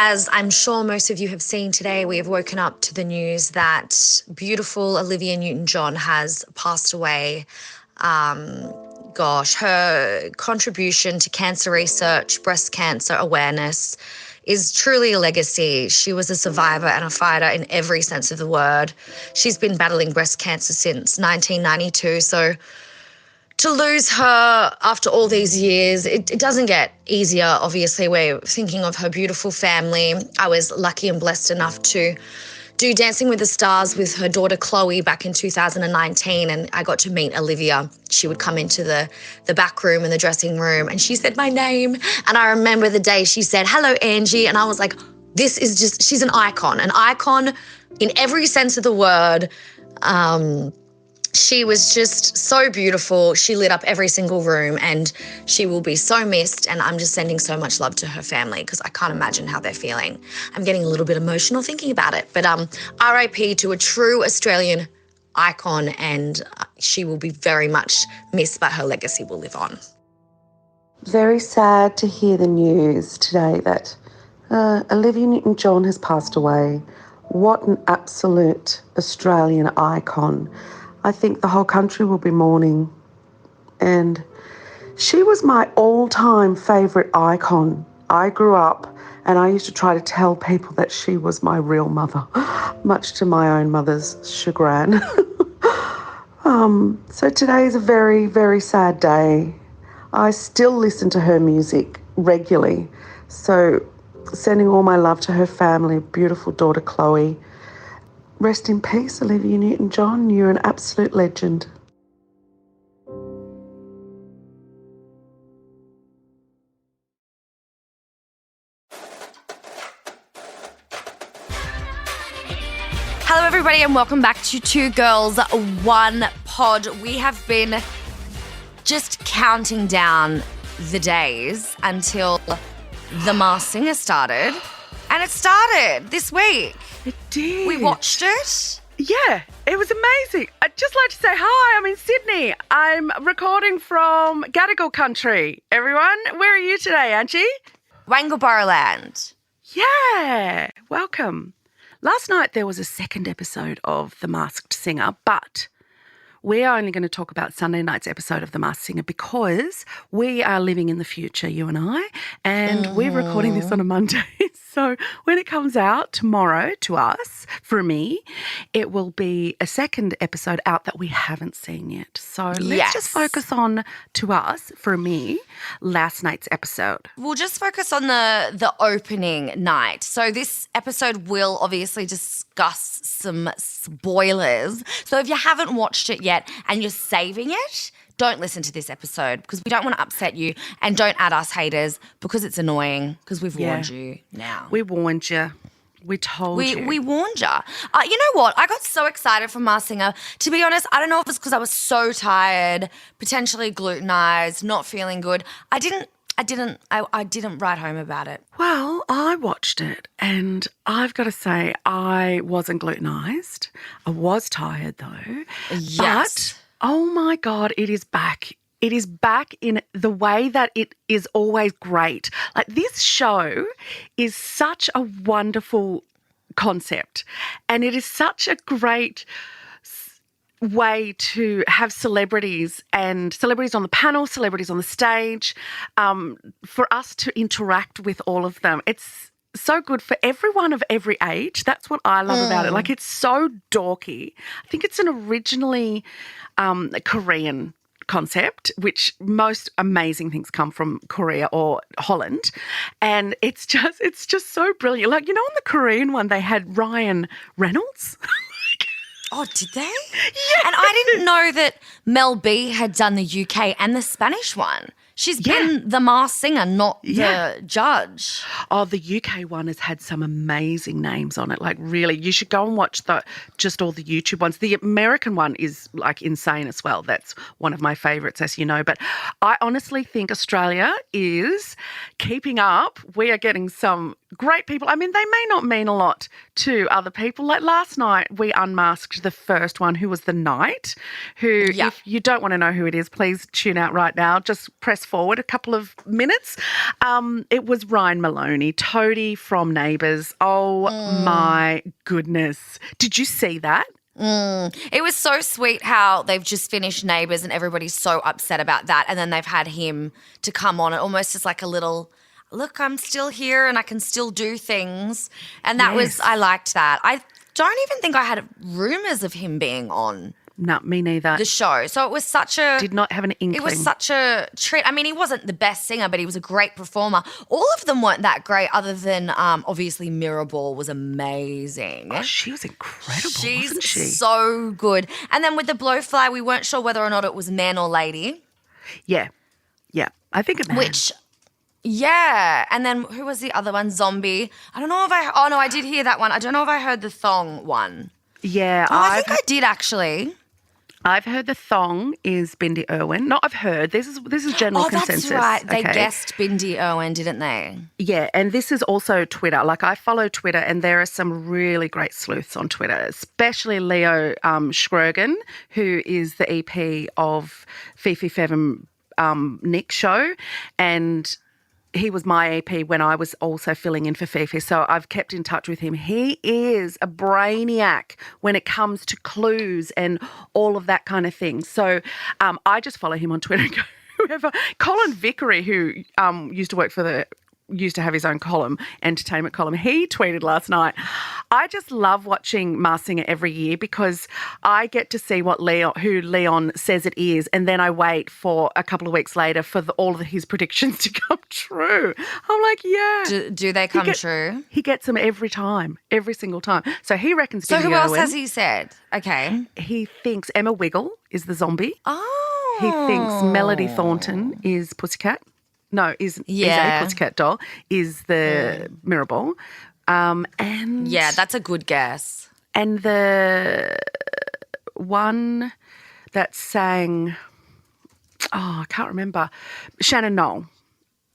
As I'm sure most of you have seen today, we have woken up to the news that beautiful Olivia Newton-John has passed away. Her contribution to cancer research, breast cancer awareness is truly a legacy. She was a survivor and a fighter in every sense of the word. She's been battling breast cancer since 1992, so to lose her after all these years, it doesn't get easier, obviously. We're thinking of her beautiful family. I was lucky and blessed enough to do Dancing with the Stars with her daughter Chloe back in 2019, and I got to meet Olivia. She would come into the back room in the dressing room and she said my name, and I remember the day she said, "Hello, Angie," and I was like, she's an icon in every sense of the word. She was just so beautiful. She lit up every single room and she will be so missed, and I'm just sending so much love to her family because I can't imagine how they're feeling. I'm getting a little bit emotional thinking about it, but RIP to a true Australian icon, and she will be very much missed, but her legacy will live on. Very sad to hear the news today that Olivia Newton-John has passed away. What an absolute Australian icon. I think the whole country will be mourning. And she was my all-time favourite icon. I grew up and I used to try to tell people that she was my real mother, much to my own mother's chagrin. So today is a very, very sad day. I still listen to her music regularly. So sending all my love to her family, beautiful daughter Chloe. Rest in peace, Olivia Newton-John. You're an absolute legend. Hello, everybody, and welcome back to Two Girls, One Pod. We have been just counting down the days until The Masked Singer started, and it started this week. It did. We watched it. Yeah, it was amazing. I'd just like to say hi. I'm in Sydney. I'm recording from Gadigal country. Everyone, where are you today, Angie? Wangaratta Land. Yeah, welcome. Last night there was a second episode of The Masked Singer, but we are only going to talk about Sunday night's episode of The Masked Singer because we are living in the future, you and I, and we're recording this on a Monday. So when it comes out tomorrow to us, for me, it will be a second episode out that we haven't seen yet. So let's just focus on, to us, for me, last night's episode. We'll just focus on the opening night. So this episode will obviously discuss some spoilers. So if you haven't watched it yet and you're saving it, don't listen to this episode because we don't want to upset you, and don't add us haters because it's annoying because we've warned you now. We warned you. We told you. We warned you. You know what? I got so excited for Masked Singer. To be honest, I don't know if it's because I was so tired, potentially glutenized, not feeling good. I didn't write home about it. Well, I watched it and I've got to say I wasn't glutenized. I was tired though. Yes. But, oh my God, it is back. It is back in the way that it is always great. Like, this show is such a wonderful concept, and it is such a great way to have celebrities on the panel, celebrities on the stage, for us to interact with all of them. It's so good for everyone of every age. That's what I love about it. Like, it's so dorky. I think it's an originally Korean concept, which most amazing things come from Korea or Holland, and it's just so brilliant. Like, you know, on the Korean one they had Ryan Reynolds. Oh, did they? Yeah. And I didn't know that Mel B had done the UK and the Spanish one. She's been the Masked Singer, not the judge. Oh, the UK one has had some amazing names on it. Like, really, you should go and watch just all the YouTube ones. The American one is like insane as well. That's one of my favourites, as you know. But I honestly think Australia is keeping up. We are getting some great people. I mean, they may not mean a lot to other people. Like last night, we unmasked the first one, who was the Knight, who, if you don't want to know who it is, please tune out right now. Just press fast forward a couple of minutes. It was Ryan Maloney, Toadie from Neighbours. Oh, my goodness. Did you see that? It was so sweet how they've just finished Neighbours and everybody's so upset about that. And then they've had him to come on, almost as like a little, look, I'm still here and I can still do things. And that was, I liked that. I don't even think I had rumours of him being on No, me neither. the show. So it was such a... Did not have an inkling. It was such a treat. I mean, he wasn't the best singer, but he was a great performer. All of them weren't that great other than obviously Mirrorball was amazing. Oh, she was incredible, wasn't she? She's so good. And then with the Blowfly, we weren't sure whether or not it was man or lady. Yeah. I think it Which, yeah. And then who was the other one? Zombie. I don't know if oh no, I did hear that one. I don't know if I heard the thong one. Yeah, Oh, I think I did actually. I've heard the thong is Bindi Irwin. No, I've heard. This is general consensus. Oh, that's right. They okay? guessed Bindi Irwin, didn't they? Yeah, and this is also Twitter. Like, I follow Twitter, and there are some really great sleuths on Twitter, especially Leo Scrogan, who is the EP of Fifi Fev and Nick show, and he was my EP when I was also filling in for Fifi, so I've kept in touch with him. He is a brainiac when it comes to clues and all of that kind of thing. So I just follow him on Twitter and go, whoever. Colin Vickery, who used to have his own column, entertainment column, he tweeted last night, I just love watching Masked Singer every year because I get to see who Leon says it is, and then I wait for a couple of weeks later for all of his predictions to come true. I'm like, yeah. Do they come true? He gets them every time, every single time. So he reckons So Bindi who else Irwin. has he said? Okay. He thinks Emma Wiggle is the zombie. Oh. He thinks Melody Thornton is Pussycat. No, is a Pussycat Doll, is the Mirrorball. And Yeah, that's a good guess. And the one that sang, I can't remember, Shannon Knoll.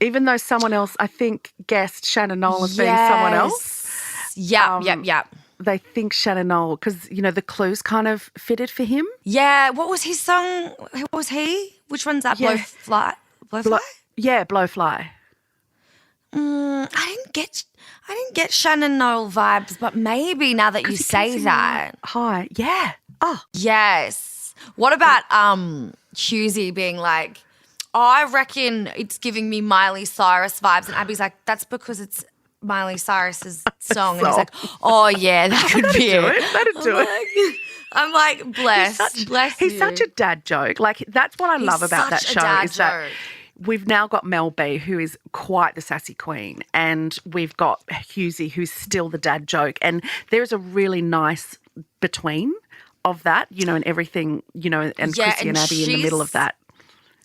Even though someone else, I think, guessed Shannon Knoll as being someone else. Yep. They think Shannon Knoll because, the clues kind of fitted for him. Yeah, what was his song? What was he? Which one's that? Yeah. Blowfly? Blowfly? Yeah, Blowfly. I didn't get Shannon Knoll vibes, but maybe now that you say that. Hi. Yeah. Oh. Yes. What about Husey being like, I reckon it's giving me Miley Cyrus vibes, and Abby's like, that's because it's Miley Cyrus's song. And he's like, oh yeah, that could be it. That'd do it. I'm like, bless He's you. such a dad joke. Like, that's what I love about that such a show dad is that joke. we've now got Mel B, who is quite the sassy queen, and we've got Husey, who's still the dad joke. And there's a really nice between of that, and everything, and Chrissy and Abby in the middle of that.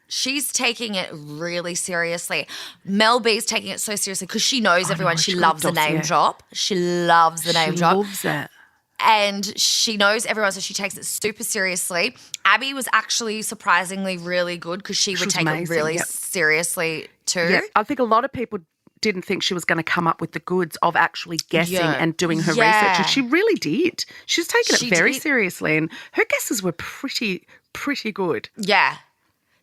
She's taking it really seriously. Mel B's taking it so seriously because she knows everyone. She loves the name drop. She loves the name drop. She loves it. And she knows everyone, so she takes it super seriously. Abby was actually surprisingly really good because she would take amazing, it really seriously too. Yeah, I think a lot of people didn't think she was going to come up with the goods of actually guessing and doing her research, and she really did. She's taken it very seriously, and her guesses were pretty good. Yeah.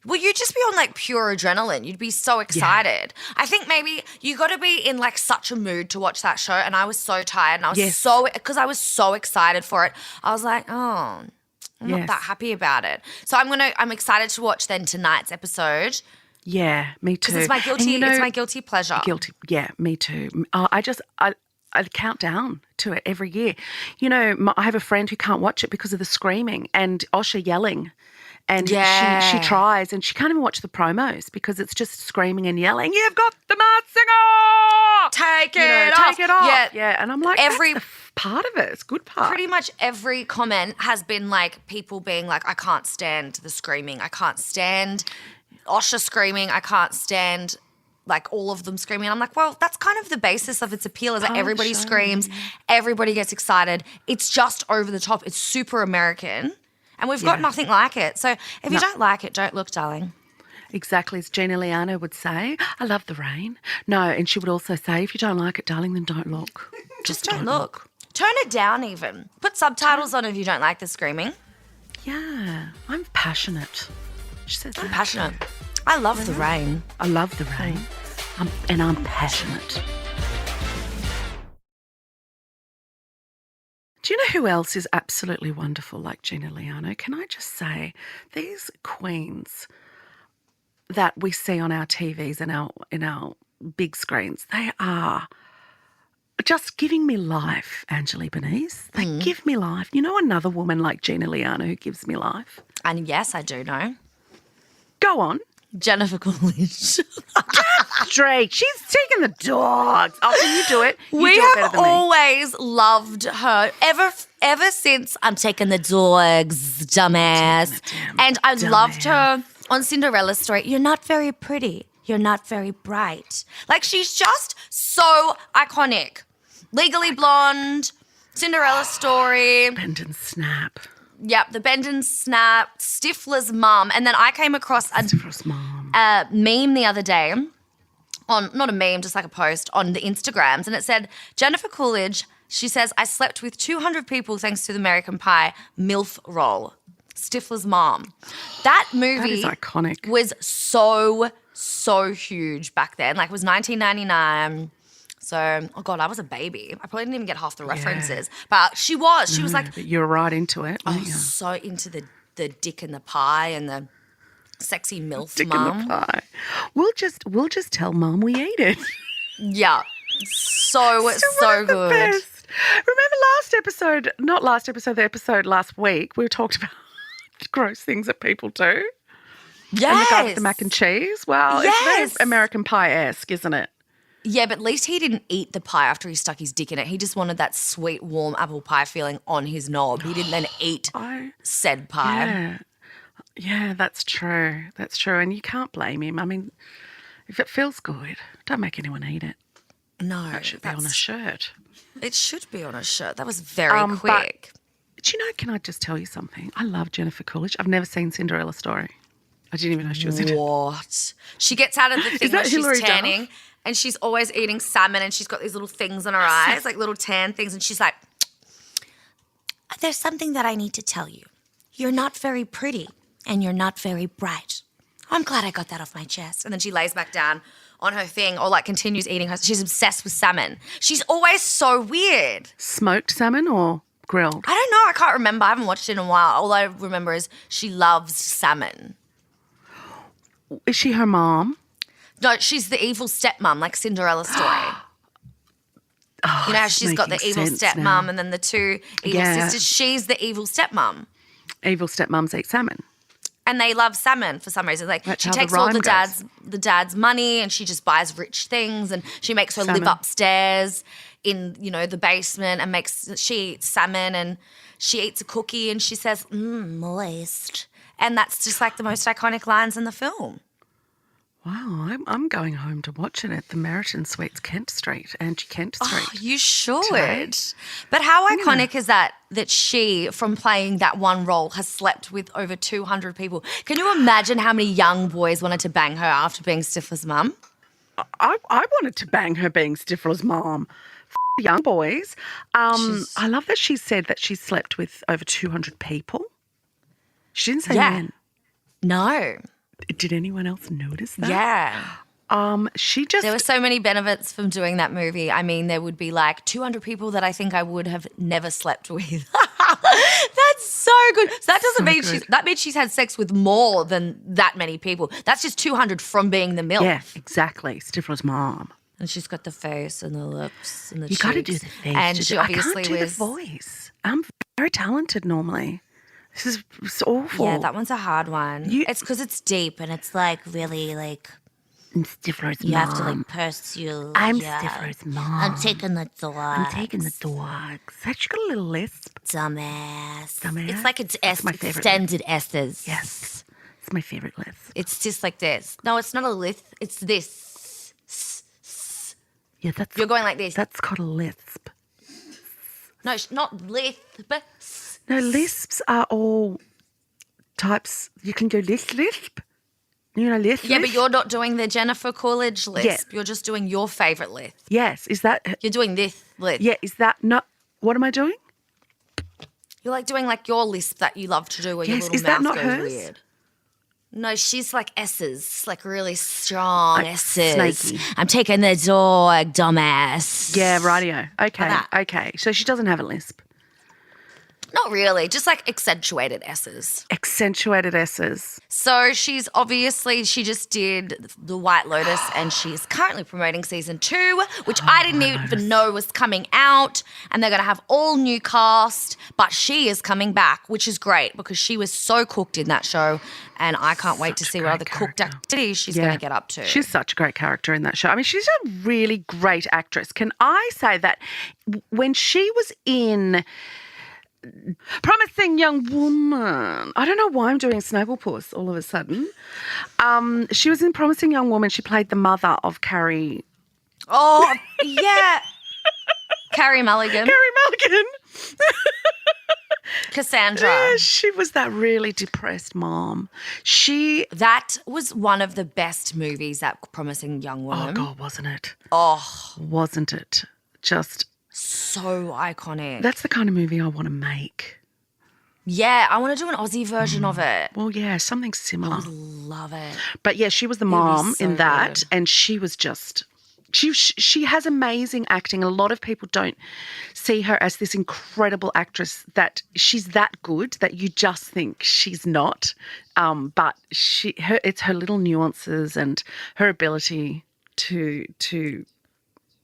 Well, you'd just be on like pure adrenaline. You'd be so excited. Yeah. I think maybe you got to be in like such a mood to watch that show. And I was so tired, and I was because I was so excited for it. I was like, I'm not that happy about it. So I'm excited to watch then tonight's episode. Yeah, me too. Because it's my guilty pleasure. Yeah, me too. I count down to it every year. I have a friend who can't watch it because of the screaming and Osher yelling. And she tries, and she can't even watch the promos because it's just screaming and yelling, you've got the Masked Singer! Take it off. Yeah, and I'm like, that's the part of it. It's a good part. Pretty much every comment has been like people being like, I can't stand the screaming. I can't stand Osher screaming. I can't stand like all of them screaming. I'm like, well, that's kind of the basis of its appeal is that everybody screams, everybody gets excited. It's just over the top. It's super American. And we've got nothing like it. So if you don't like it, don't look, darling. Exactly, as Gina Liano would say, I love the rain. No, and she would also say, if you don't like it, darling, then don't look. Just don't look. Turn it down even. Put subtitles on if you don't like the screaming. Yeah, I'm passionate. She says I'm passionate. I love the rain. I love the rain. And I'm passionate. Do you know who else is absolutely wonderful like Gina Liano? Can I just say, these queens that we see on our TVs and in our big screens, they are just giving me life, Angeli Benise. They give me life. You know another woman like Gina Liano who gives me life? And yes, I do know. Go on. Jennifer Coolidge. Drake, she's taking the dogs. Oh, can you do it? You We do it better have than me. always loved her ever since I'm taking the dogs, dumbass. And I loved her on Cinderella Story. You're not very pretty. You're not very bright. Like, she's just so iconic. Legally Blonde, Cinderella Story. Bend and snap. Yep, the Bend and Snap, Stifler's mum. And then I came across Stifler's mom. a meme the other day not a meme, just like a post on the Instagrams. And it said, Jennifer Coolidge, she says, I slept with 200 people thanks to the American Pie MILF role. Stifler's mom. That movie That is iconic. was so huge back then. Like, it was 1999. So, oh God, I was a baby. I probably didn't even get half the references. But she was. She was like, But you're right into it. I weren't was you? so into the dick in the pie and the sexy MILF Dick mum. in the pie. We'll just tell Mum we ate it. Yeah. So Still one of the good. best. Remember the episode last week, we talked about gross things that people do. Yes. And the guy with the mac and cheese. Well, Yes. it's very American Pie-esque, isn't it? Yeah, but at least he didn't eat the pie after he stuck his dick in it. He just wanted that sweet, warm apple pie feeling on his knob. He didn't then eat said pie. Yeah. Yeah, that's true. That's true. And you can't blame him. I mean, if it feels good, don't make anyone eat it. No. That should be on a shirt. It should be on a shirt. That was very But- quick. Do you know, can I just tell you something? I love Jennifer Coolidge. I've never seen Cinderella Story. I didn't even know she was in it. What? She gets out of the thing that where Hilary she's Duff? tanning and she's always eating salmon and she's got these little things on her eyes, like little tan things. And she's like, there's something that I need to tell you. You're not very pretty and you're not very bright. I'm glad I got that off my chest. And then she lays back down on her thing or like continues eating her. She's obsessed with salmon. She's always so weird. Smoked salmon or grilled? I don't know. I can't remember. I haven't watched it in a while. All I remember is she loves salmon. Is she her mom? No, she's the evil stepmom, like Cinderella Story. You know how it's she's got the making evil sense stepmom now. and then the two evil Yeah. sisters. She's the evil stepmom. Evil stepmoms eat salmon. And they love salmon for some reason. Like, That's she how the takes all rhyme the dad's money and she just buys rich things and she makes her live Salmon. upstairs in, the basement and she eats salmon and she eats a cookie and she says, moist. And that's just like the most iconic lines in the film. Wow, I'm going home to watch it at the Meriton Suites, Kent Street, Angie Kent Street. Oh, you should. today. But how iconic is that she, from playing that one role, has slept with over 200 people? Can you imagine how many young boys wanted to bang her after being Stifler's mum? I wanted to bang her being Stifler's mom. Young boys. I love that she said that she slept with over 200 people. She didn't say Yeah. men. No. Did anyone else notice that? Yeah. She just There were so many benefits from doing that movie. I mean, there would be like 200 people that I think I would have never slept with. That's so good. So that doesn't mean that means she's had sex with more than that many people. That's just 200 from being the MILF. Yeah, exactly. Stifler's mom. And she's got the face and the lips and the You cheeks. got to do the face. And to she do- obviously I can't do was. the voice. I'm very talented normally. This is it's awful. Yeah, that one's a hard one. It's because it's deep and it's like really like I'm Stifler's you mom. have to like pursue. I'm yeah. Stifler's mom. I'm taking the dog. I'm taking the dogs. She got a little lisp. Dumbass. Dumbass? It's like it's That's my favorite. extended S's. Yes. It's my favorite lisp. It's just like this. No, it's not a lisp. It's this. Yeah, that's You're going like this. That's called a lisp. No, not lisp. No, lisps are all types. You can go lisp. You know, lisp. Yeah, but you're not doing the Jennifer Coolidge lisp. Yeah. You're just doing your favourite lisp. Yes, is that? You're doing this lisp. Yeah, is that not? What am I doing? You're like doing like your lisp that you love to do where Yes, your little is that mouth not goes hers? weird. No, she's like S's, like really strong Like S's. snaky. I'm taking the dog, dumbass. Yeah, rightio. Okay, that. okay. So she doesn't have a lisp. Not really, just like accentuated S's. Accentuated S's. So she just did The White Lotus and she's currently promoting season 2, which I didn't even know was coming out. And they're going to have all new cast, but she is coming back, which is great because she was so cooked in that show. And I can't wait to see what other cooked activities she's going to get up to. She's such a great character in that show. I mean, she's a really great actress. Can I say that when she was in Promising Young Woman. I don't know why I'm doing Snagglepuss all of a sudden. She was in Promising Young Woman. She played the mother of Carrie. Oh, yeah. Carrie Mulligan. Carrie Mulligan. Cassandra. Yeah, she was that really depressed mom. That was one of the best movies, that Promising Young Woman. Oh, God, wasn't it? Oh, Wasn't it? Just, so iconic. that's the kind of movie I want to make. Yeah, I want to do an Aussie version of it. Well, yeah, something similar. Love it. But yeah, she was the mom so in that, good. and she was just. She has amazing acting. A lot of people don't see her as this incredible actress that she's that good that you just think she's not. But it's her little nuances and her ability to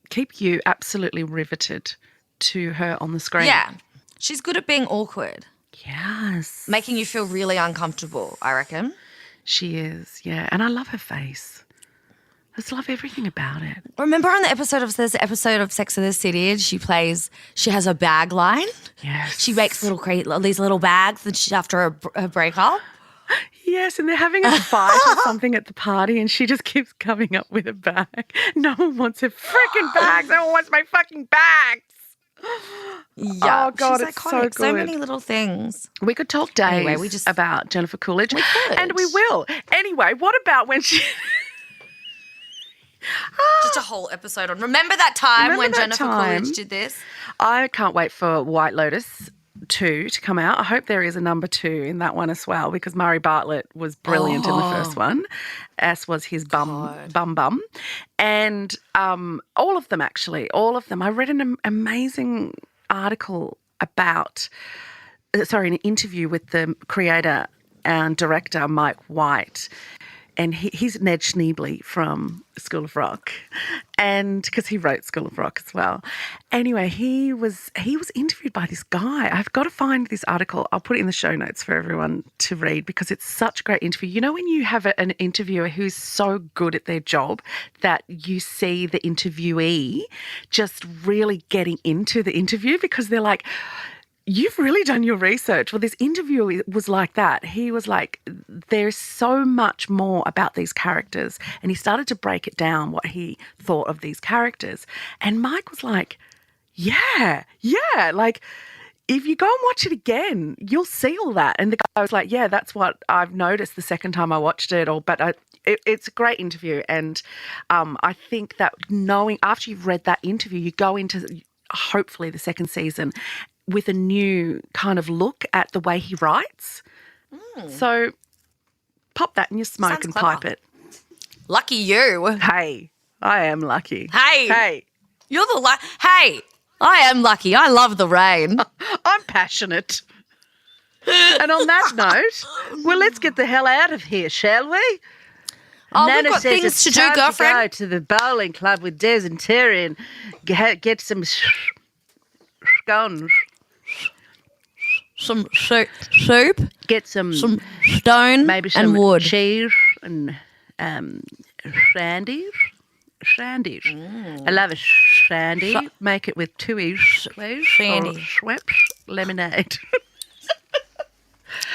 keep you absolutely riveted to her on the screen. Yeah. She's good at being awkward, Yes. making you feel really uncomfortable, I reckon. She is, yeah. And I love her face. I just love everything about it. Remember on there's an episode of Sex and the City and she has a bag line? Yes. She makes these little bags and after her breakup. Yes, and they're having a fight or something at the party and she just keeps coming up with a bag. No one wants her freaking bags. No one wants my fucking bags. Yeah. Oh, God, she's it's iconic. so good. So many little things. We could talk days Anyway, about Jennifer Coolidge. We could. And we will. Anyway, what about when she... Just a whole episode on. Remember that time Remember when that Jennifer time? Coolidge did this? I can't wait for White Lotus 2 to come out. I hope there is a number 2 in that one as well because Murray Bartlett was brilliant in the first one, as was his bum. And all of them, actually, all of them. I read an amazing article about, an interview with the creator and director, Mike White. And he's Ned Schneebly from School of Rock, and because he wrote School of Rock as well. Anyway, he was interviewed by this guy. I've got to find this article. I'll put it in the show notes for everyone to read because it's such a great interview. You know when you have an interviewer who's so good at their job that you see the interviewee just really getting into the interview because they're like, you've really done your research. Well, this interview was like that. He was like, there's so much more about these characters. And he started to break it down, what he thought of these characters. And Mike was like, yeah. Like, if you go and watch it again, you'll see all that. And the guy was like, yeah, that's what I've noticed the second time I watched it. It's a great interview. And I think that knowing, after you've read that interview, you go into hopefully the second season with a new kind of look at the way he writes. So pop that in your smoke Sounds and clever. pipe it. Lucky you. Hey, I am lucky. Hey. You're the Hey, I am lucky. I love the rain. I'm passionate. And on that note, well, let's get the hell out of here, shall we? Oh, Nana we've got says things it's to do, time girlfriend. To go to the bowling club with Des and Terry and get some scones. Some soup, Get some stone, maybe some and wood. cheese and shandies. Shandies. I love a shandy. Make it with 2 E's, please. Shandy. Or Schweppes lemonade.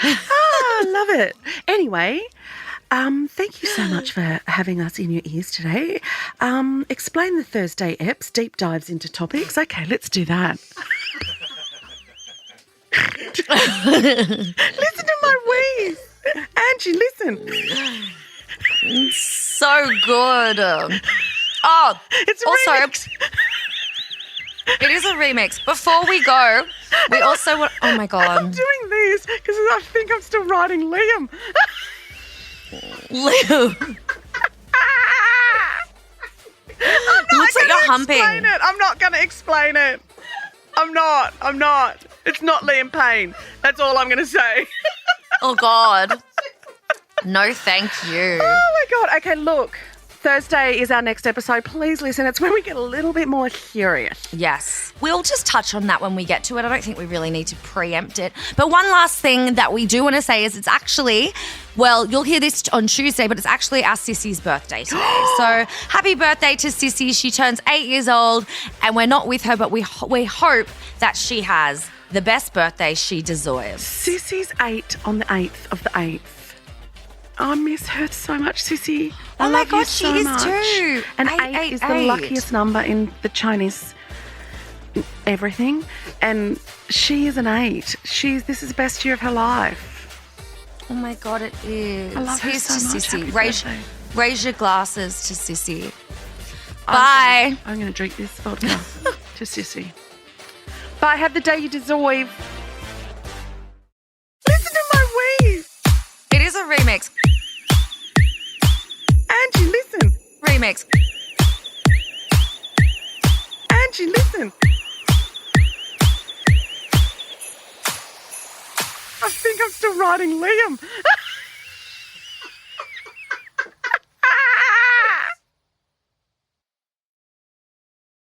I love it. Anyway, thank you so much for having us in your ears today. Explain the Thursday eps, deep dives into topics. Okay, let's do that. Listen to my wheeze. Angie, listen. So good. It's a also, remix. it is a remix. Before we go, we also want. Oh my I'm god. doing this because I think I'm still writing Liam. Liam. Looks like you're humping. I'm not going to explain it. I'm not. It's not Liam Payne. That's all I'm going to say. Oh, God. No, thank you. Oh, my God. Okay, look. Thursday is our next episode. Please listen. It's when we get a little bit more serious. Yes. We'll just touch on that when we get to it. I don't think we really need to preempt it. But one last thing that we do want to say is it's actually, well, you'll hear this on Tuesday, but it's actually our Sissy's birthday today. So happy birthday to Sissy. She turns 8 years old and we're not with her, but we hope that she has the best birthday she deserves. Sissy's 8 on the 8th of the 8th. I miss her so much, Sissy. I Oh my love God, you she so is much. too. And 8, 8 is 8, the 8. luckiest number in the Chinese everything. And she is an 8. This is the best year of her life. Oh my God, it is. I love her Here's so to much. Sissy. Happy birthday. Raise your glasses to Sissy. Bye. I'm going to drink this vodka to Sissy. Bye. Have the day you deserve. Listen to my wheeze. It is a remix. Angie, listen. Remix. Angie, listen. I think I'm still riding Liam.